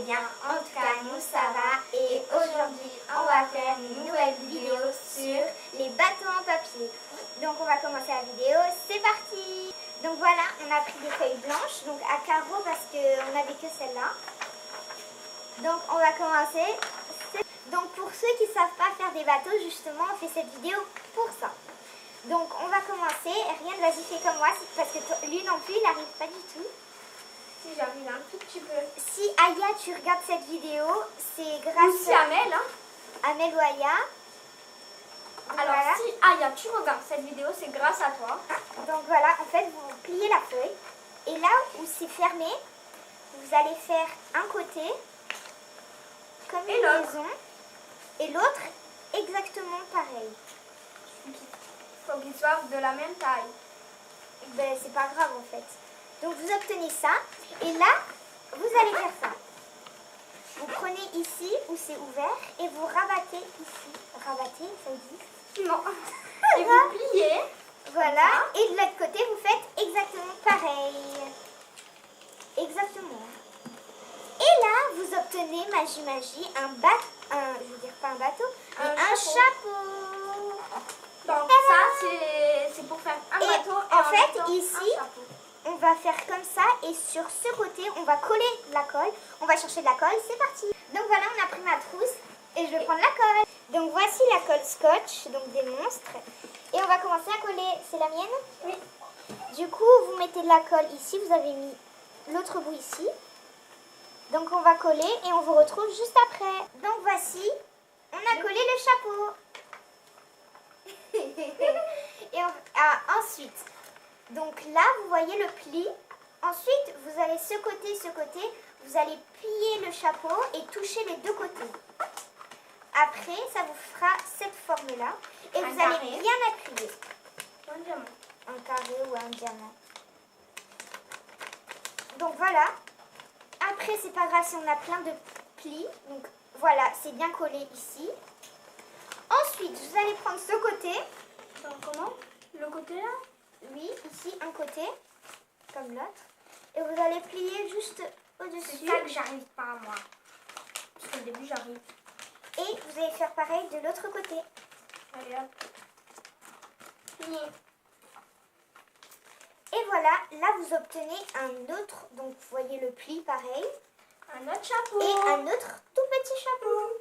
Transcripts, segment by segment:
bien. En tout cas, nous ça va. Et aujourd'hui, on va faire une nouvelle vidéo sur les bateaux en papier. Donc on va commencer la vidéo. C'est parti. Donc voilà, on a pris des feuilles blanches, donc à carreaux parce qu'on n'avait que celle-là. Donc on va commencer. Donc pour ceux qui ne savent pas faire des bateaux, justement, on fait cette vidéo pour ça. Donc on va commencer. Rien de vas-y fais comme moi, parce que lui non plus, il n'arrive pas du tout. Si j'arrive un tout petit peu. Si Aya, tu regardes cette vidéo, c'est grâce Ou si Amel, hein. Amel ou Aya. Alors voilà. si Aya, tu regardes cette vidéo, c'est grâce à toi. Donc voilà, en fait, vous pliez la feuille. Et là où c'est fermé, vous allez faire un côté comme Et une l'autre. maison. Et l'autre, exactement pareil. Il faut qu'ils soient de la même taille. Ben, c'est pas grave en fait. Donc vous obtenez ça. Et là, vous allez faire ça. Vous prenez ici où c'est ouvert et vous rabattez ici. Rabattez, ça existe? Non. Et vous pliez. Voilà. Et de l'autre côté, vous faites exactement pareil. Exactement. Et là, vous obtenez, magie, un bateau. Je veux dire pas un bateau, mais un chapeau. Donc ça, c'est pour faire un Et bateau. Et en fait, même temps, ici, un chapeau. on va faire comme ça et sur ce côté, on va coller la colle. On va chercher de la colle, c'est parti. Donc voilà, on a pris ma trousse et je vais prendre la colle. Donc voici la colle scotch, donc des monstres. Et on va commencer à coller. C'est la mienne? Oui. Du coup, vous mettez de la colle ici, vous avez mis l'autre bout ici. Donc on va coller et on vous retrouve juste après. Donc voici, on a collé le chapeau. Et ensuite, donc là, vous voyez le pli. Ensuite, vous avez ce côté, vous allez plier le chapeau et toucher les deux côtés. Après, ça vous fera cette forme-là. Et Un vous carré. allez bien appuyer. Un diamant. Un carré ou un diamant. Donc voilà. Après, c'est pas grave si on a plein de plis. Donc voilà, c'est bien collé ici. Ensuite, vous allez prendre ce côté. Donc comment? Le côté là? Oui, ici, un côté, comme l'autre. Et vous allez plier juste au-dessus. C'est ça que j'arrive pas moi. Parce qu'au début j'arrive. Et vous allez faire pareil de l'autre côté. Allez hop. Plié. Et voilà, là vous obtenez un autre, donc vous voyez le pli pareil. Un autre chapeau. Et un autre tout petit chapeau.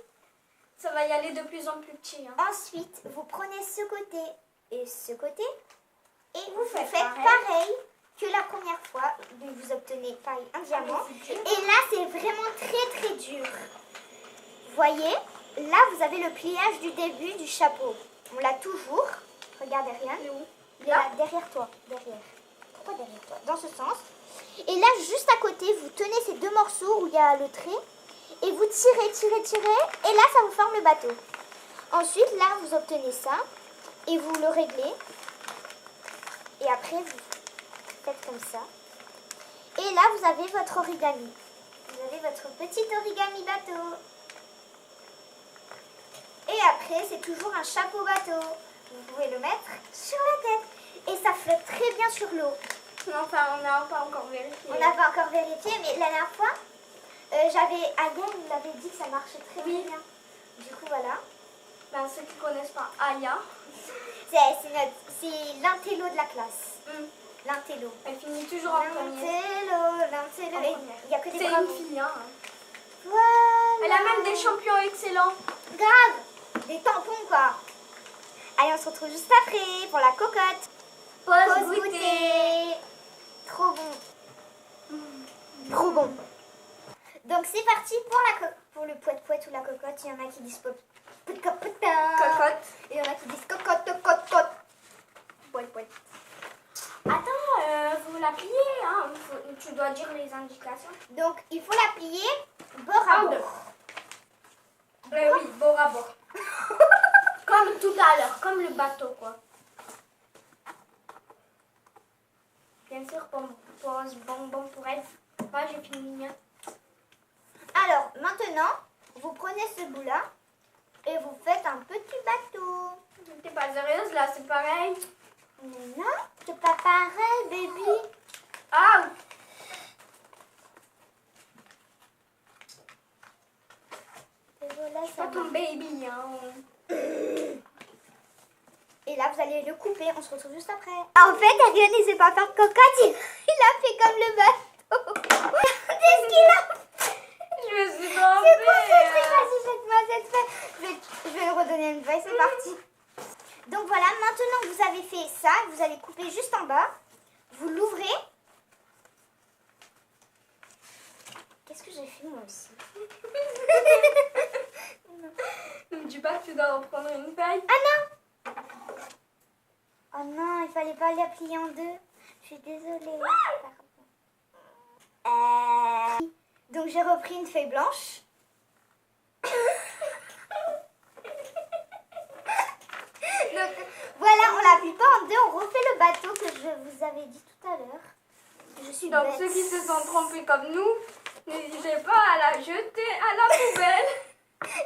Ça va y aller de plus en plus petit. Hein. Ensuite, vous prenez ce côté et ce côté. Et vous faites pareil. pareil que la première fois. Donc vous obtenez pareil un diamant. c'est dur. Et là, c'est vraiment très dur. Vous voyez, là, vous avez le pliage du début du chapeau. On l'a toujours. Regarde derrière. Il est où? Il est là, derrière toi. Derrière. Pourquoi derrière toi? Dans ce sens. Et là, juste à côté, vous tenez ces deux morceaux où il y a le trait. Et vous tirez. Et là, ça vous forme le bateau. Ensuite, là, vous obtenez ça. Et vous le réglez. Et après, vous faites comme ça. Et là, vous avez votre origami. Vous avez votre petit origami bateau. Et après, c'est toujours un chapeau bateau. Vous pouvez le mettre sur la tête. Et ça flotte très bien sur l'eau. Enfin, on n'a pas encore vérifié. On n'a pas encore vérifié, mais la dernière fois, Aya nous avait dit que ça marchait très Oui. bien. Du coup, voilà. Ben, ceux qui connaissent pas Aya, C'est l'intello de la classe. L'intello. elle finit toujours en premier. L'intello. En première. Il n'y a que des C'est bravos. une fille, hein. Voilà. Elle a même des champions excellents. Grave. Des tampons, quoi. Allez, on se retrouve juste après pour la cocotte. Pause Goûter. goûter. Trop bon. Trop bon. Donc c'est parti pour le poète ou la cocotte. Il y en a qui disent Cocotte. et il y en a qui disent cocotte. Poète. Attends, vous la pliez, hein. Tu dois dire les indications. Donc il faut la plier bord à En deux. bord. Oui, bord à bord. Comme tout à l'heure, comme le bateau, quoi. Bien sûr, pause bonbon pour elle. Moi, j'ai fini le mien. Alors maintenant, vous prenez ce bout-là et vous faites un petit bateau. T'es pas sérieuse, là, c'est pareil. Mais non, c'est pas pareil, baby. Ah! Pas ton baby, hein. Et là, vous allez le couper. On se retrouve juste après. En fait, Ariane, il sait pas faire de cocotte. Il a fait comme le bateau. Qu'est-ce qu'il a? Je me suis C'est quoi ce truc? trompée. Vas-y, jette-moi cette feuille. Je vais le redonner une feuille. C'est parti. Donc voilà, maintenant que vous avez fait ça, vous allez couper juste en bas. Vous l'ouvrez. Qu'est-ce que j'ai fait moi aussi? Ne me dis pas que tu dois reprendre une feuille. Ah non! Oh non, il fallait pas la plier en deux. Je suis désolée. Pardon. Donc j'ai repris une feuille blanche. Donc voilà, on la plie pas en deux, on refait le bateau que je vous avais dit tout à l'heure. Je suis Donc bête. ceux qui se sont trompés comme nous, n'hésitez pas à la jeter à la poubelle.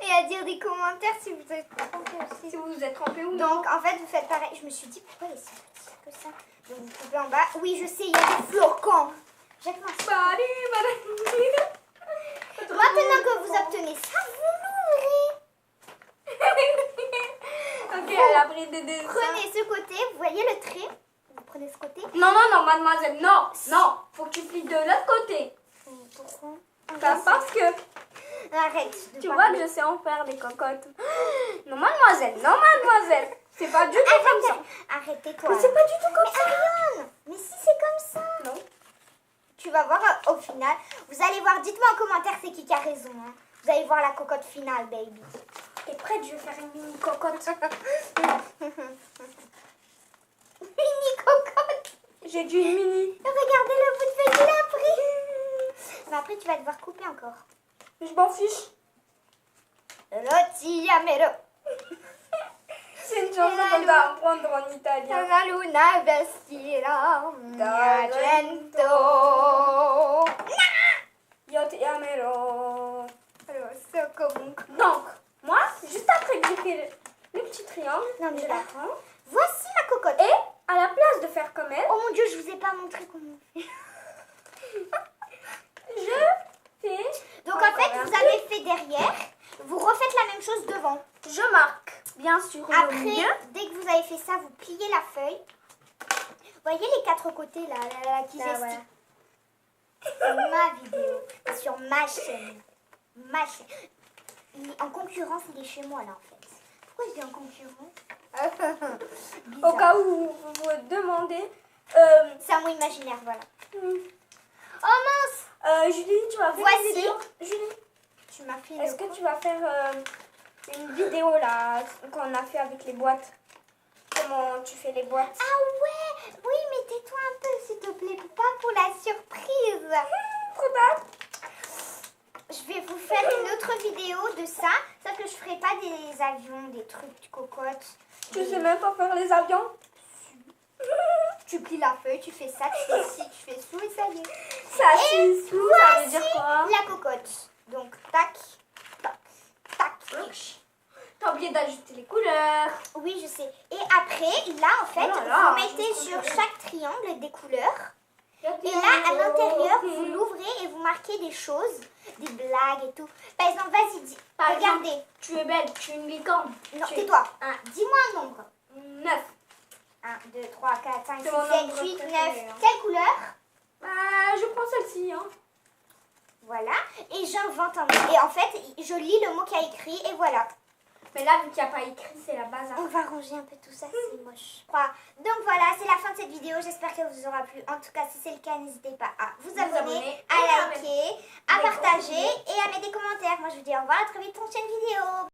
Et à dire des commentaires si vous êtes trompés aussi. Si vous vous êtes trompés ou non. Donc en fait vous faites pareil. Je me suis dit pourquoi il est si petit que ça. Donc vous coupez en bas. Oui je sais, il y a des flocons. Jette-moi ça. Salut madame. Maintenant que vous obtenez ça, vous l'ouvrez. Ok, elle a pris des dessins. Prenez ce côté, vous voyez le trait. Vous prenez ce côté. Non, non, non, mademoiselle, non, non. Faut que tu plies de l'autre côté. Pourquoi? Parce que Arrête. tu vois que je sais en faire des cocottes. Non, mademoiselle, non, mademoiselle. C'est pas du tout comme ça. Arrêtez-toi. Mais c'est pas du tout comme Mais Ariane, mais si c'est comme ça. Non. Tu vas voir au final. Vous allez voir, dites-moi en commentaire c'est qui a raison. Hein. Vous allez voir la cocotte finale, baby. T'es prête? Je vais faire une mini cocotte. Mini cocotte. J'ai dit une mini. Regardez le bout de feuille qu'il a pris. Mais après, tu vas devoir couper encore. Je m'en fiche. Lo chiamerò. C'est une chanson qu'on doit apprendre en italien. La luna vestirà d'argento. Io ti amerò. Rosso comunque. Donc, moi, juste après que j'ai fait le petit triangle, Non, mais je là. la prends. Voici ma cocotte. Et à la place de faire comme elle, Oh mon dieu, je vous ai pas montré comment on fait. je fais. Donc en fait, vous avez fait derrière. Vous refaites la même chose devant. Je marque, bien sûr, le Après, milieu. dès que vous avez fait ça, vous pliez la feuille. Vous voyez les quatre côtés là, qui Là, s'estivent. voilà. C'est ma vidéo. C'est sur ma chaîne. Ma chaîne. En concurrence, il est chez moi là en fait. Pourquoi je dis en concurrence? Au cas où vous vous demandez. C'est un mot imaginaire, voilà. Oh mince! Julie, tu vas faire Voici. une vidéo. Julie, Tu m'as fait est-ce que tu vas faire une vidéo là qu'on a fait avec les boîtes? Comment tu fais les boîtes? Ah ouais! Oui, mais tais-toi un peu s'il te plaît, pas pour la surprise. Trop tard. Je vais vous faire une autre vidéo de ça, sauf que je ferai pas des avions, des trucs, de cocottes. Tu sais même pas faire les avions? Tu plies la feuille, tu fais ça, tu fais ci, tu fais sous et ça y est. Ça, c'est sous, ça veut dire quoi? La cocotte. Donc, tac, tac, tac. T'as oublié d'ajouter les couleurs. Oui, je sais. Et après, là, en fait, Oh là là, vous mettez je sur comprends. chaque triangle des couleurs. Et là, à l'intérieur, vous l'ouvrez et vous marquez des choses, des blagues et tout. Par exemple, vas-y, dis. Par Regardez. exemple, tu es belle, tu es une licorne. Non, Tu es- tais-toi. Dis-moi un nombre. 9. 1, 2, 3, 4, 5, 6, C'est mon 7, nombre 8, préféré, 9. hein. Quelle couleur? Je prends celle-ci. Hein. Voilà. Et j'invente un mot. Et en fait, je lis le mot qu'il y a écrit et voilà. Mais là, vu qu'il n'y a pas écrit, c'est la base. On va ranger un peu tout ça, c'est moche. Donc voilà, c'est la fin de cette vidéo. J'espère qu'elle vous aura plu. En tout cas, si c'est le cas, n'hésitez pas à vous abonner, à liker, à partager et à mettre des commentaires. Moi, je vous dis au revoir, à très vite pour une prochaine vidéo.